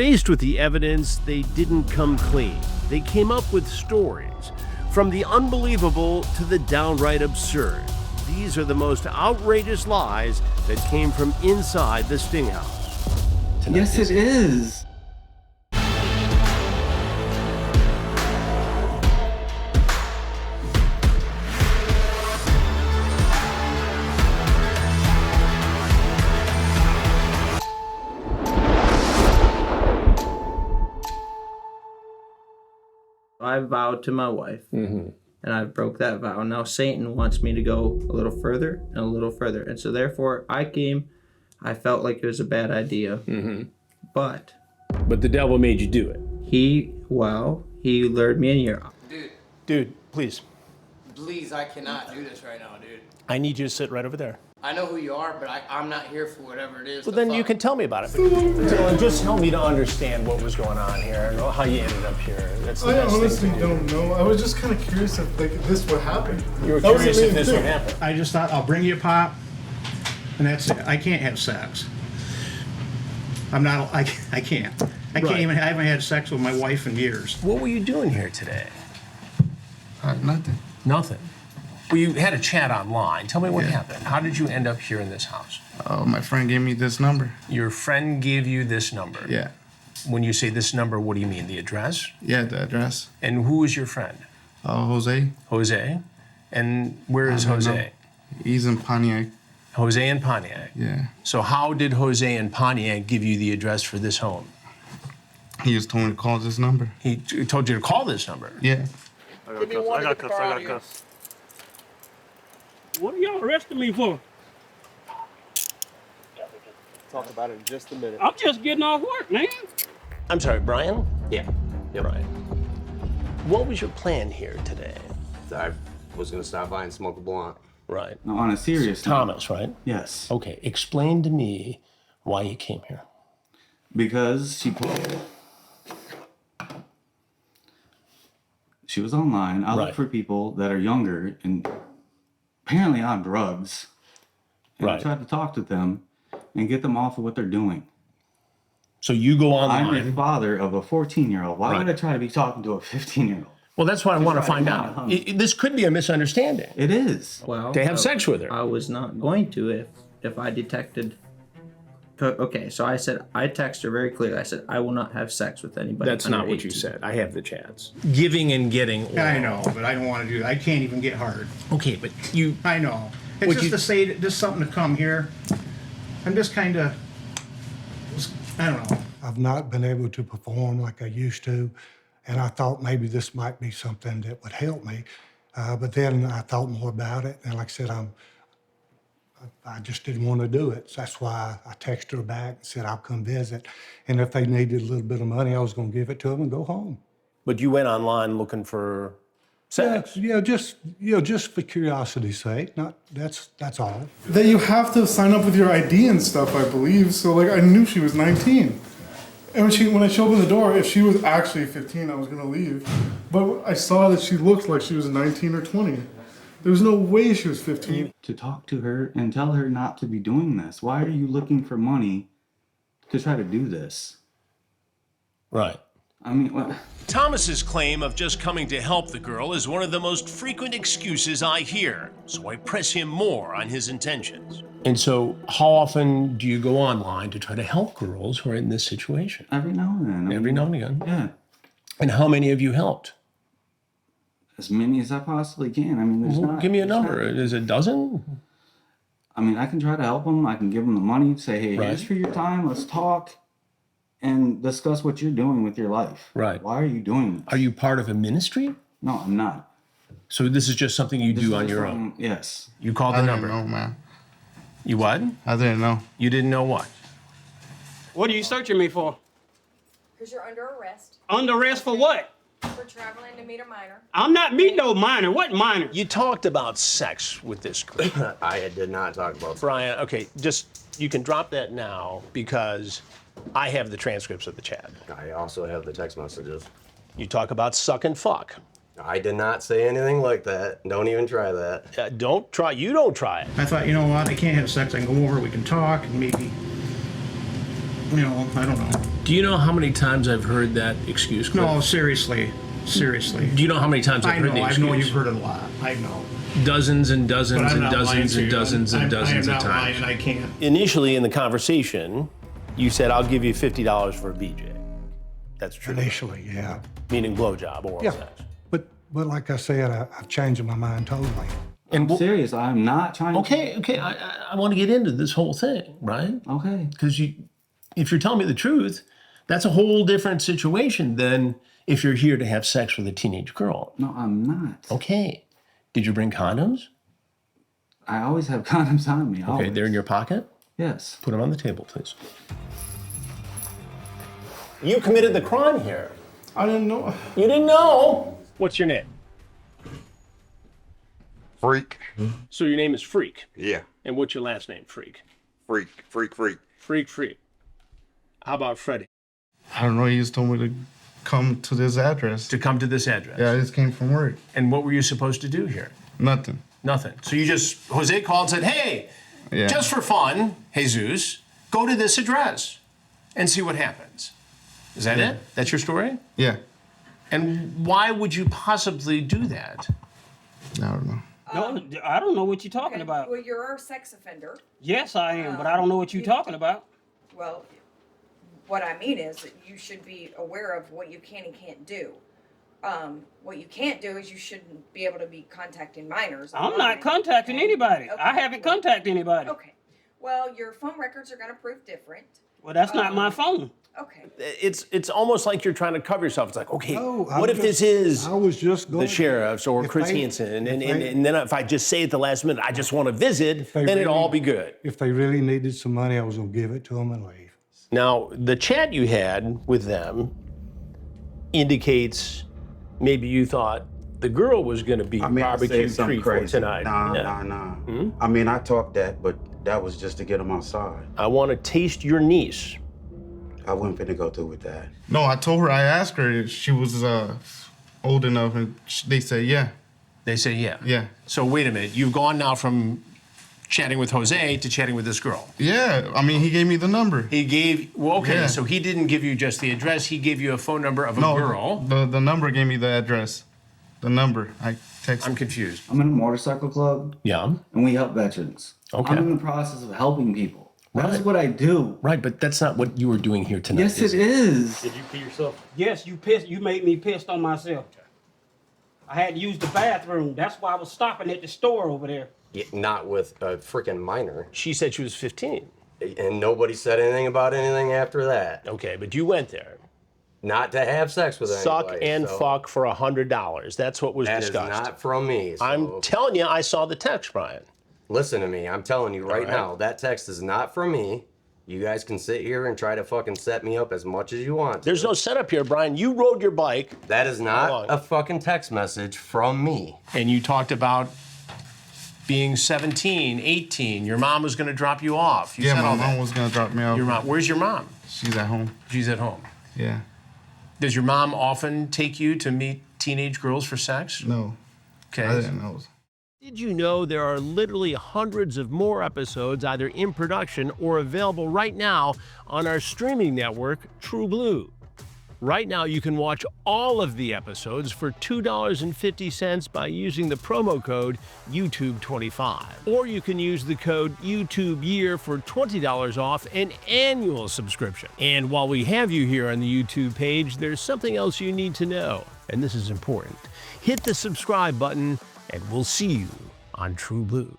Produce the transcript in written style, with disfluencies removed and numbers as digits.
Faced with the evidence, they didn't come clean. They came up with stories, from the unbelievable to the downright absurd. These are the most outrageous lies that came from inside the stinghouse. Yes, it is. I vowed to my wife, and I broke that vow. Now Satan wants me to go a little further and a little further. And so therefore I felt like it was a bad idea. But the devil made you do it. he lured me in here. Dude, please. Please, I cannot do this right now, dude. I need you to sit right over there. I know who you are, but I'm not here for whatever it is. Well, then you can tell me about it. Dylan, just help me to understand what was going on here and how you ended up here. That's the I best honestly thing to do. don't know. I was just kind of curious if this would happen. You were That was the curious if main this thing. would happen. I just thought, I'll bring you a pop, and that's it. I can't have sex. I can't. I haven't had sex with my wife in years. What were you doing here today? Nothing. Nothing. Well, you had a chat online. Tell me what happened. How did you end up here in this house? Oh, my friend gave me this number. Your friend gave you this number. Yeah. When you say this number, what do you mean? The address? Yeah, the address. And who is your friend? Jose. Jose? And where is I don't Jose? know. He's in Pontiac. Jose in Pontiac. Yeah. So how did Jose in Pontiac give you the address for this home? He just told me to call this number. He told you to call this number. Yeah. I got cuffs. What are y'all arresting me for? Talk about it in just a minute. I'm just getting off work, man. I'm sorry, Brian? Yeah. Yep. Brian. What was your plan here today? I was gonna stop by and smoke a blunt. Right. No, on a serious note. Thomas, right? Yes. Okay, explain to me why you came here. Because she was online. I look Right. for people that are younger and apparently on drugs. And I Right. tried to talk to them and get them off of what they're doing. So you go I'm online. the father of a 14-year-old. Why would Right. I try to be talking to a 15-year-old? Well, that's what I want to right find now, out. huh? This could be a misunderstanding. It is. Well, To have sex with her. I was not going to if I detected. Okay, so I texted her very clearly. I said, I will not have sex with anybody. That's under not what you 18. said. I have the chats. Giving and getting. I know, but I don't want to do that. I can't even get hard. Okay, but you. I know. It's Would just you- to say that just something to come here. I'm just kind of, I don't know. I've not been able to perform like I used to, and I thought maybe this might be something that would help me. But then I thought more about it, and like I said, I just didn't want to do it. So that's why I texted her back and said I'll come visit, and if they needed a little bit of money, I was going to give it to them and go home. But you went online looking for sex. Just for curiosity's sake. That's all. That you have to sign up with your ID and stuff, I believe. So like I knew she was 19. And when I showed in the door, if she was actually 15, I was gonna leave. But I saw that she looked like she was 19 or 20. There was no way she was 15. To talk to her and tell her not to be doing this. Why are you looking for money to try to do this? Right. I mean, what? Thomas's claim of just coming to help the girl is one of the most frequent excuses I hear, so I press him more on his intentions. And so, how often do you go online to try to help girls who are in this situation? Every now and then. I mean, Every now and again. Yeah. And how many have you helped? As many as I possibly can. I mean, there's not. Give me a there's number. not- Is it a dozen? I mean, I can try to help them. I can give them the money, say, hey, Right. here's for your time. Let's talk and discuss what you're doing with your life. Right. Why are you doing this? Are you part of a ministry? No, I'm not. So this is just something you do on your own. Yes. You called the number. know, man. You what? I didn't know. You didn't know what? What are you searching me for? Because you're under arrest Under arrest for what? for traveling to meet a minor. I'm not meeting no minor. What minor? You talked about sex with this girl. I did not talk about that. Brian, okay, you can drop that now because I have the transcripts of the chat. I also have the text messages. You talk about suck and fuck. I did not say anything like that. Don't even try that. You don't try it. I thought, you know what, I can't have sex. I can go over, we can talk, and maybe, I don't know. Do you know how many times I've heard that excuse? Cliff? No, seriously. Seriously. Do you know how many times I've heard the excuse? I know you've heard it a lot. I know. Dozens and dozens and dozens and dozens and dozens of times. I am not lying, and I can't. Initially in the conversation, you said, I'll give you $50 for a BJ. That's true. Initially, yeah. Meaning blowjob, oral Yeah. sex. But like I said, I've changed my mind totally. I'm serious. I'm not trying to... Okay. I want to get into this whole thing, right? Okay. Because if you're telling me the truth, that's a whole different situation than if you're here to have sex with a teenage girl. No, I'm not. Okay. Did you bring condoms? I always have condoms on me. Okay, always. they're in your pocket? Yes. Put them on the table, please. You committed the crime here. I didn't know. You didn't know? What's your name? Freak. So your name is Freak? Yeah. And what's your last name, Freak? Freak. Freak. How about Freddie? I don't know. He just told me to come to this address. To come to this address? Yeah, I just came from work. And what were you supposed to do here? Nothing. Nothing. So you just, Jose called and said, hey, just for fun, Jesus, go to this address and see what happens. Is that it? That's your story? Yeah. And why would you possibly do that? I don't know. No, I don't know what you're talking about. Well, you're a sex offender. Yes, I am, but I don't know what you're talking about. Well, what I mean is that you should be aware of what you can and can't do. What you can't do is you shouldn't be able to be contacting minors. I'm not contacting anybody. Okay. I haven't contacted anybody. Okay. Well, your phone records are going to prove different. Well, that's not my phone. Okay. It's almost like you're trying to cover yourself. It's like, okay, No, what if this is I was just going the sheriff's or if Chris they- Hansen, if and they- then if I just say at the last minute, I just want to visit, they then it'd really- all be good. If they really needed some money, I was going to give it to them and leave. Now, the chat you had with them indicates maybe you thought the girl was going to be barbecue treat for tonight. Nah. I mean, I talked that, but that was just to get them outside. I want to taste your niece. I wasn't finna go through with that. No, I told her, I asked her if she was old enough, and they said yeah. They say yeah. Yeah. So wait a minute. You've gone now from chatting with Jose to chatting with this girl. Yeah, I mean, he gave me the number. He gave, well, okay, Yeah. so he didn't give you just the address. He gave you a phone number of a girl. The number gave me the address. The number. I texted. I'm confused. I'm in a motorcycle club. Yeah. And we help veterans. Okay. I'm in the process of helping people. That's what I do. Right, but that's not what you were doing here tonight. Yes, it is. Did you pee yourself? Yes, you pissed. You made me pissed on myself. I had to use the bathroom. That's why I was stopping at the store over there. Yeah, not with a freaking minor. She said she was 15. And nobody said anything about anything after that. Okay, but you went there. Not to have sex with anybody. Suck and so fuck for $100. That's what was that discussed. is not from me. So I'm telling you, I saw the text, Brian. listen to me. I'm telling you right right. now, that text is not from me. You guys can sit here and try to fucking set me up as much as you want. There's no setup here, Brian. You rode your bike. That is not a fucking text message from me. And you talked about being 17, 18. Your mom was going to drop you off. You Yeah, said my all mom that. was gonna drop me off. Your mom. Where's your mom? She's at home. She's at home. Yeah. Does your mom often take you to meet teenage girls for sex? No. Okay. I didn't know. Did you know there are literally hundreds of more episodes either in production or available right now on our streaming network, TruBlu? Right now, you can watch all of the episodes for $2.50 by using the promo code YouTube25. Or you can use the code YouTubeYear for $20 off an annual subscription. And while we have you here on the YouTube page, there's something else you need to know, and this is important. Hit the subscribe button, and we'll see you on TruBlu.